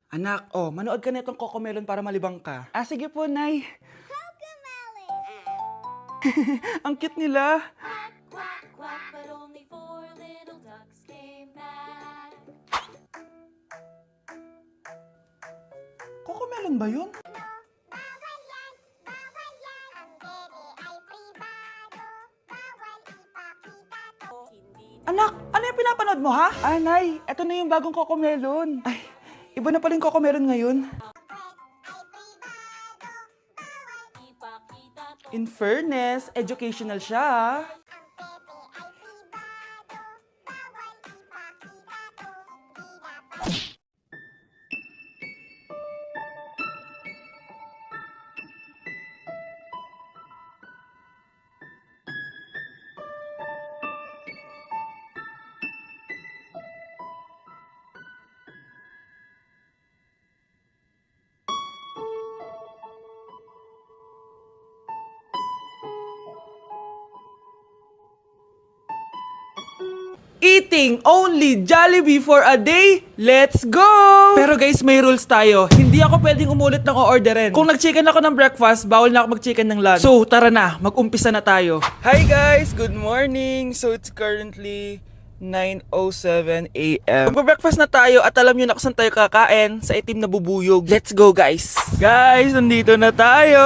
Anak, manood ka na itong Cocomelon para malibang ka. Ah, sige po, Nay. Ang cute nila. Quack, quack, but only four little ducks came back. Cocomelon ba yun? Anak, ano yung pinapanood mo, ha? Ah, Nay, eto na yung bagong Cocomelon. Ay, iba na pala yung Cocomelon ngayon. In fairness, educational siya, ha? Eating only Jollibee for a day? Let's go! Pero guys, may rules tayo. Hindi ako pwedeng umulit ng o-orderin. Kung nag-chicken ako ng breakfast, bawal na ako mag-chicken ng lunch. So, tara na, mag-umpisa na tayo. Hi guys! Good morning! So, it's currently 9:07 a.m. Magpa-breakfast na tayo at alam nyo na kung saan tayo kakain, sa itim na bubuyog. Let's go guys! Guys, nandito na tayo!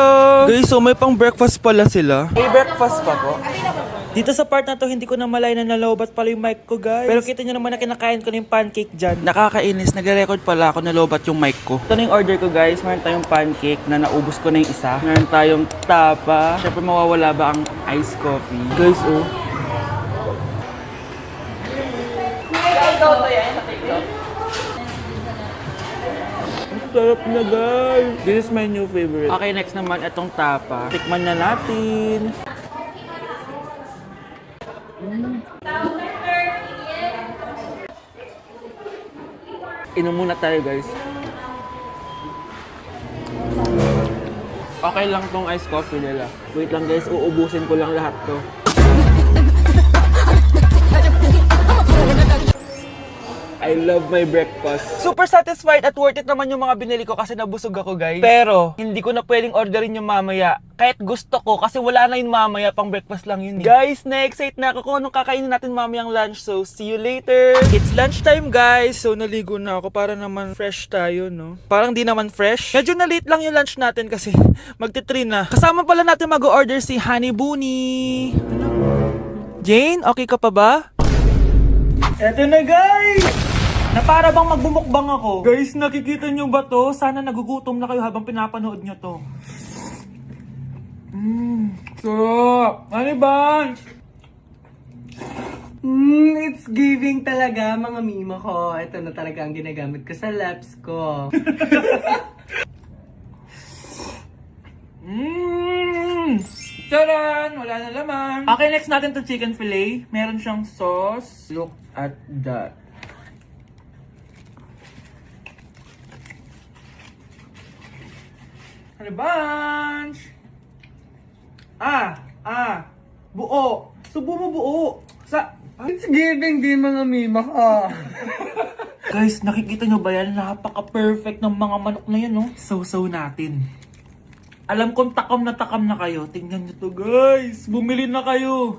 Guys, so may pang breakfast pala sila. May breakfast pa po? Dito sa part na to, hindi ko na malay na nalobat pala yung mic ko, guys. Pero kita nyo naman na kinakain ko na yung pancake dyan. Nakakainis, nagre-record pala ako nalobat yung mic ko. Ito na yung order ko, guys. Meron tayong pancake na naubos ko na yung isa. Meron tayong tapa. Siyempre, mawawala ba ang iced coffee? Guys, oh. Ang sarap na, guys. This is my new favorite. Okay, next naman, itong tapa. Tikman na natin. Inom muna tayo, guys. Okay lang tong iced coffee nila. Wait lang, guys. Uubusin ko lang lahat to. I love my breakfast. Super satisfied at worth it naman yung mga binili ko kasi nabusog ako, guys. Pero, hindi ko na pwedeng orderin yung mamaya. Kahit gusto ko kasi wala na yung mamaya, pang breakfast lang yun. Guys, na-excite na ako kung anong kakainin natin mamayang lunch. So, see you later. It's lunchtime, guys. So, naligo na ako para naman fresh tayo, no? Parang di naman fresh. Medyo na-late lang yung lunch natin kasi magti-3 na. Kasama pala natin mag-order si Honey Bunny. Jane, okay ka pa ba? Eto na, guys! Na para bang magbumukbang ako. Guys, nakikita nyo ba to? Sana nagugutom na kayo habang pinapanood nyo to. Sarap! Ano ba? It's giving talaga, mga mima ko. Ito na talaga ang ginagamit ko sa laps ko. Taran! Wala na laman. Okay, next natin to chicken fillet. Meron siyang sauce. Look at that. Ano bunch? Buo. Subo mo buo. It's giving din, mga mima ko. Guys, nakikita nyo ba yan? Napaka-perfect ng mga manok na yan, no? So natin. Alam kong takam na kayo. Tingnan nyo to, guys. Bumili na kayo.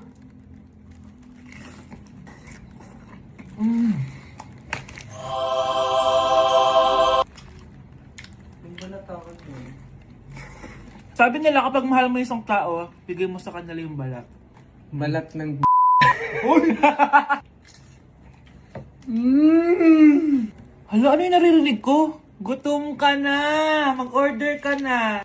Sabi nila kapag mahal mo isang tao, bigay mo sa kanila yung balat. Balat ng Hala, ano yung naririnig ko? Gutom ka na! Mag-order ka na!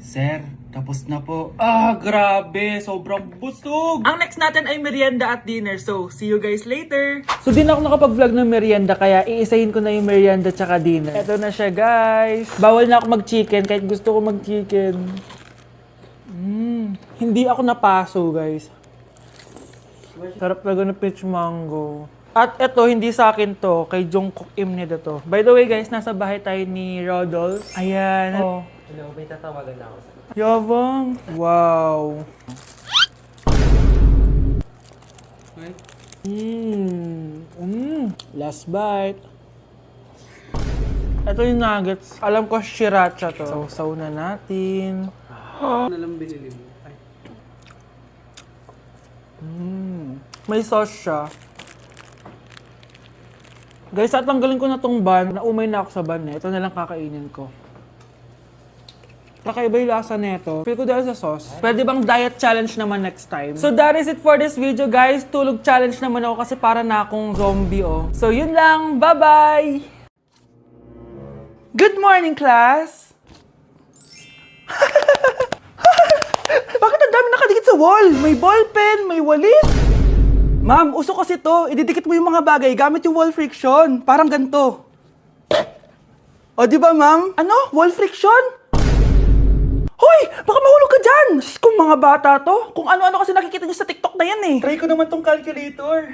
Sir, tapos na po. Grabe! Sobrang busog! Ang next natin ay merienda at dinner. So, see you guys later! So, di na ako nakapag-vlog ng merienda, kaya iisahin ko na yung merienda tsaka dinner. Eto na siya, guys! Bawal na ako mag-chicken kahit gusto ko mag-chicken. Hindi ako napaso, guys. Sarap talaga ng peach mango. At eto, hindi sa akin to. Kay Jungkook Imnida to. By the way, guys, nasa bahay tayo ni Rodolph. Ayan. Oh. Hello, may tatawagan na ako. Yabang. Wow. Last bite. Ito yung nuggets. Alam ko sriracha to. Sausaw na natin. Ano lang binili mo? Ay. May sauce siya. Guys, tatanggalin ko na tong bun. Naumay na ako sa bun eh. Ito na lang kakainin ko. Kakaiba yung lasa nito. Feel ko dahil sa sauce. Pwede bang diet challenge naman next time? So that is it for this video, guys. Tulog challenge naman ako kasi para na akong zombie, oh. So yun lang. Bye-bye! Good morning, class! Bakit ang dami nakadikit sa wall? May ballpen, may walis. Ma'am, uso kasi to. Ididikit mo yung mga bagay gamit yung wall friction. Parang ganito. O, di ba, ma'am? Ano? Wall friction? Hoy! Baka mahulog ka dyan! Diyos, kung mga bata to. Kung ano-ano kasi nakikita niyo sa TikTok na yan eh. Try ko naman tong calculator.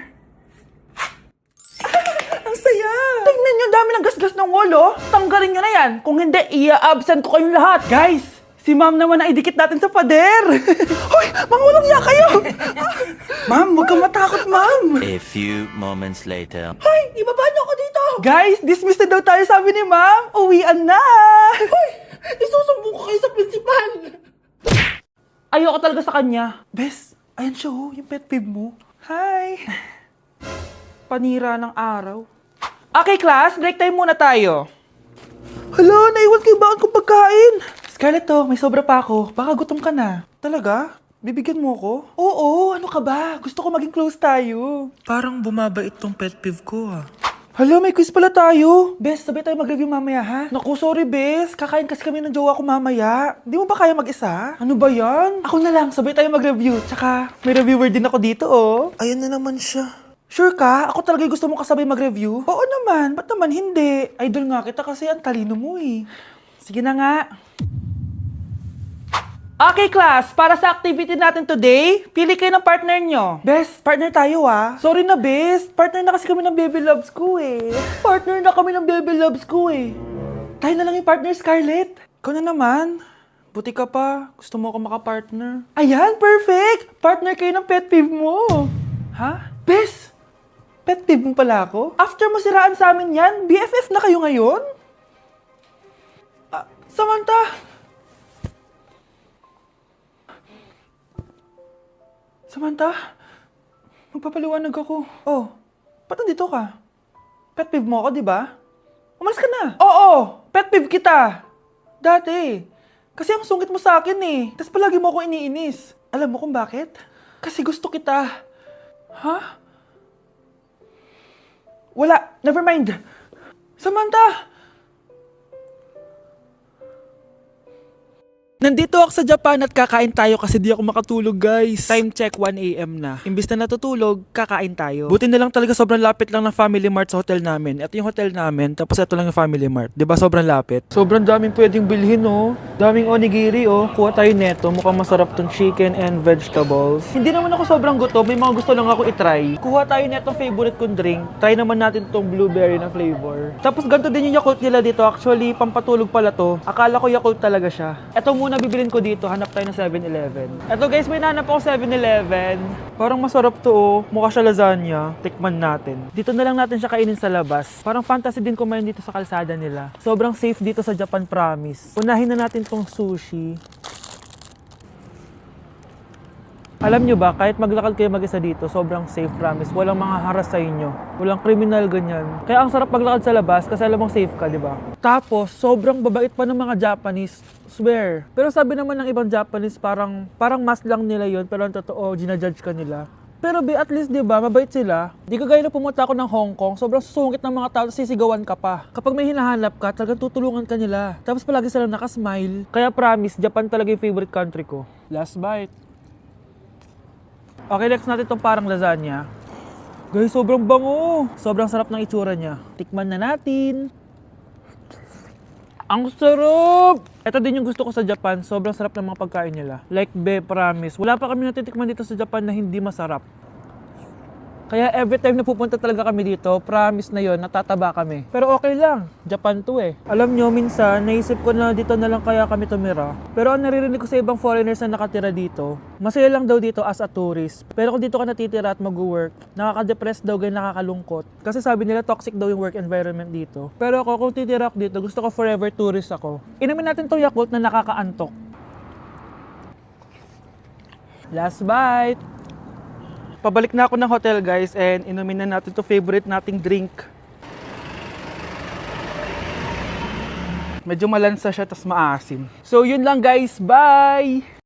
Ang saya! Tingnan niyo, dami ng gasgas ng wall, oh. Tanggalin niyo na yan. Kung hindi, i-absent ko kayong lahat. Guys, si ma'am naman ang idikit natin sa pader. Hoy! Mangulong niya kayo! Ma'am, huwag kang matakot, ma'am. A few moments later. Hoy! Ibaba niyo ako dito! Guys, dismissed na daw tayo, sabi ni ma'am. Uwian na! Hoy! Isusumbong ko kayo sa principal! Ayoko talaga sa kanya. Bes, ayan siya, oh. Yung pet peeve mo. Hi! Panira ng araw. Okay, class. Break time muna tayo. Hala, naiwan ko yung baon kong pagkain. Scarlett, to, may sobra pa ako. Baka gutom ka na. Talaga? Bibigyan mo ko? Oo, ano ka ba? Gusto ko maging close tayo. Parang bumabait tong pet peeve ko, ah. Hala, may quiz pala tayo. Bes, sabay tayo mag-review mamaya, ha? Naku, sorry, Bes. Kakain kasi kami ng jowa ko mamaya. Di mo ba kaya mag-isa? Ano ba yan? Ako na lang, sabay tayo mag-review. Tsaka, may reviewer din ako dito, oh. Ayan na naman siya. Sure ka? Ako talaga yung gusto mo kasabay mag-review? Oo naman. Ba't naman hindi? Idol nga kita kasi ang talino mo eh. Sige na nga. Okay, class. Para sa activity natin today, pili kayo ng partner nyo. Best, partner tayo ah. Sorry na, best. Partner na kasi kami ng baby loves ko eh. Partner na kami ng baby loves ko eh. Tayo na lang yung partner, Scarlett. Ikaw na naman. Buti ka pa. Gusto mo ako makapartner. Ayan, perfect! Partner kayo ng pet peeve mo. Ha? Best! Pet peeve mo pala ako? After mo siraan sa amin yan, BFF na kayo ngayon? Samantha! Samantha, magpapaliwanag ako. Oh, ba't nandito ka? Pet peeve mo ako, di ba? Umalis ka na. Oo, pet peeve kita. Dati. Kasi ang sungit mo sa akin eh. Tapos palagi mo ako iniinis. Alam mo kung bakit? Kasi gusto kita. Ha? Wala, never mind. Samantha! Nandito ako sa Japan at kakain tayo kasi di ako makatulog, guys. Time check, 1 AM na. Imbis na natutulog, kakain tayo. Buti na lang talaga sobrang lapit lang ng Family Mart sa hotel namin. Ito yung hotel namin, tapos ito lang yung Family Mart. Diba sobrang lapit? Sobrang daming pwedeng bilhin, oh. Daming onigiri, oh. Kuha tayo neto. Mukhang masarap tong chicken and vegetables. Hindi naman ako sobrang gutom. May mga gusto lang ako itry. Kuha tayo netong favorite kong drink. Try naman natin tong blueberry na flavor. Tapos ganito din yung Yakult nila dito. Actually, pampatulog pala to. Akala ko Yakult talaga siya. Ito muna bibilin ko dito, hanap tayo ng 7-Eleven. Eto guys, may nahanap ako 7-Eleven. Parang masarap to, oh. Mukha siya lasagna. Tikman natin. Dito na lang natin siya kainin sa labas. Parang fantasy din kumain dito sa kalsada nila. Sobrang safe dito sa Japan, promise. Unahin na natin tong sushi. Alam nyo ba, kahit maglakad kayo mag-isa dito, sobrang safe, promise. Walang mga haras sa inyo. Walang kriminal, ganyan. Kaya ang sarap maglakad sa labas kasi alam mong safe ka, di ba? Tapos, sobrang babait pa ng mga Japanese. Swear. Pero sabi naman ng ibang Japanese, parang mas lang nila yon, pero ang totoo, ginajudge ka nila. Pero at least, di ba, mabait sila. Di kagaya na pumunta ako ng Hong Kong, sobrang susungit ng mga tao, sisigawan ka pa. Kapag may hinahanap ka, talagang tutulungan ka nila. Tapos palagi sila nakasmile. Kaya promise, Japan talaga yung favorite country ko. Last bite. Okay, next natin itong parang lasagna. Guys, sobrang bango. Sobrang sarap ng itsura niya. Tikman na natin. Ang sarap! Ito din yung gusto ko sa Japan. Sobrang sarap ng mga pagkain nila. Like, promise. Wala pa kami natitikman dito sa Japan na hindi masarap. Kaya every time na pupunta talaga kami dito, promise na yon, natataba kami. Pero okay lang, Japan to eh. Alam nyo, minsan, naisip ko na dito na lang kaya kami tumira. Pero ang naririnig ko sa ibang foreigners na nakatira dito, masaya lang daw dito as a tourist. Pero kung dito ka natitira at mag-work, nakaka-depress daw, ganyan nakakalungkot. Kasi sabi nila toxic daw yung work environment dito. Pero ako, kung titira ako dito, gusto ko forever tourist ako. Inumin natin tong Yakult na nakakaantok. Last bite! Pabalik na ako ng hotel guys and inumin na natin to favorite nating drink. Medyo malansa siya tas maasim. So yun lang guys, bye!